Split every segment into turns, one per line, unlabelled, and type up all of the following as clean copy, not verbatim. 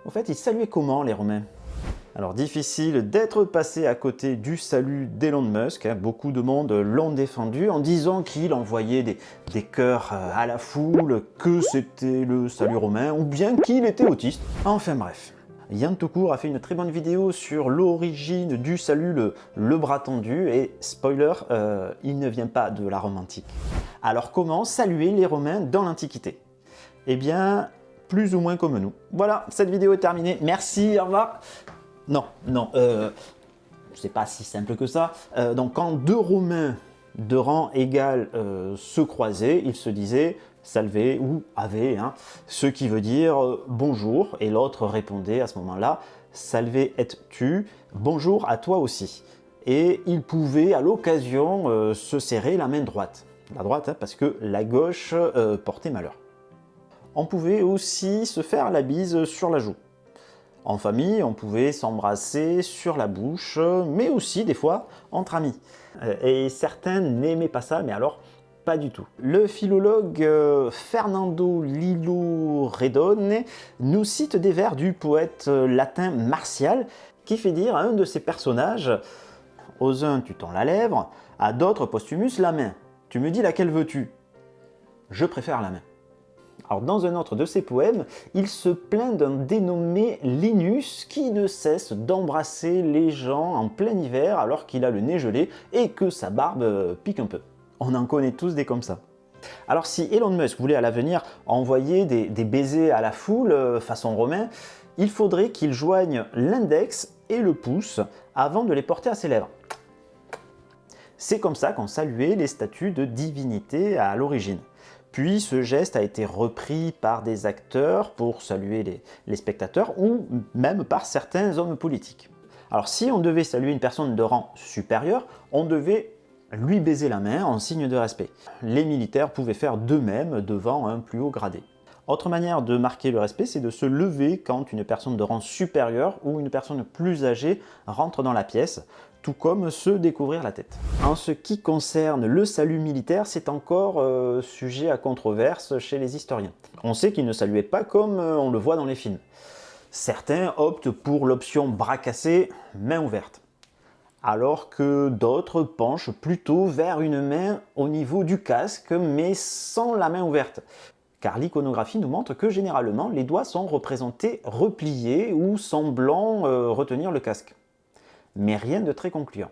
Au fait, ils saluaient comment les Romains? Alors difficile d'être passé à côté du salut d'Elon Musk, hein. Beaucoup de monde l'ont défendu en disant qu'il envoyait des cœurs à la foule, que c'était le salut romain ou bien qu'il était autiste. Enfin bref. Yann Taucourt a fait une très bonne vidéo sur l'origine du salut, le bras tendu, et spoiler, il ne vient pas de la Rome antique. Alors comment saluer les Romains dans l'Antiquité? Eh bien, plus ou moins comme nous. Voilà, cette vidéo est terminée. Merci, au revoir. Non, non, c'est pas si simple que ça. Donc quand deux Romains de rang égal se croisaient, ils se disaient salve ou ave, hein, ce qui veut dire bonjour, et l'autre répondait à ce moment-là salve et tu, bonjour à toi aussi. Et ils pouvaient à l'occasion se serrer la main droite. La droite, hein, parce que la gauche portait malheur. On pouvait aussi se faire la bise sur la joue. En famille, on pouvait s'embrasser sur la bouche, mais aussi des fois entre amis. Et certains n'aimaient pas ça, mais alors pas du tout. Le philologue Fernando Lillo Redone nous cite des vers du poète latin Martial qui fait dire à un de ses personnages « Aux uns tu tends la lèvre, à d'autres Posthumus la main. Tu me dis laquelle veux-tu » ? Je préfère la main. Alors dans un autre de ses poèmes, il se plaint d'un dénommé Linus qui ne cesse d'embrasser les gens en plein hiver alors qu'il a le nez gelé et que sa barbe pique un peu. On en connaît tous des comme ça. Alors si Elon Musk voulait à l'avenir envoyer des baisers à la foule façon romain, il faudrait qu'il joigne l'index et le pouce avant de les porter à ses lèvres. C'est comme ça qu'on saluait les statues de divinité à l'origine. Puis ce geste a été repris par des acteurs pour saluer les spectateurs ou même par certains hommes politiques. Alors si on devait saluer une personne de rang supérieur, on devait lui baiser la main en signe de respect. Les militaires pouvaient faire d'eux-mêmes devant un plus haut gradé. Autre manière de marquer le respect, c'est de se lever quand une personne de rang supérieur ou une personne plus âgée rentre dans la pièce, tout comme se découvrir la tête. En ce qui concerne le salut militaire, c'est encore sujet à controverse chez les historiens. On sait qu'ils ne saluaient pas comme on le voit dans les films. Certains optent pour l'option bras cassés, main ouverte, alors que d'autres penchent plutôt vers une main au niveau du casque, mais sans la main ouverte. Car l'iconographie nous montre que généralement les doigts sont représentés repliés ou semblant retenir le casque. Mais rien de très concluant.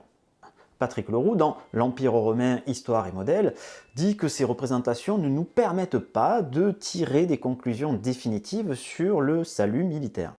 Patrick Leroux, dans L'Empire romain, Histoire et modèle, dit que ces représentations ne nous permettent pas de tirer des conclusions définitives sur le salut militaire.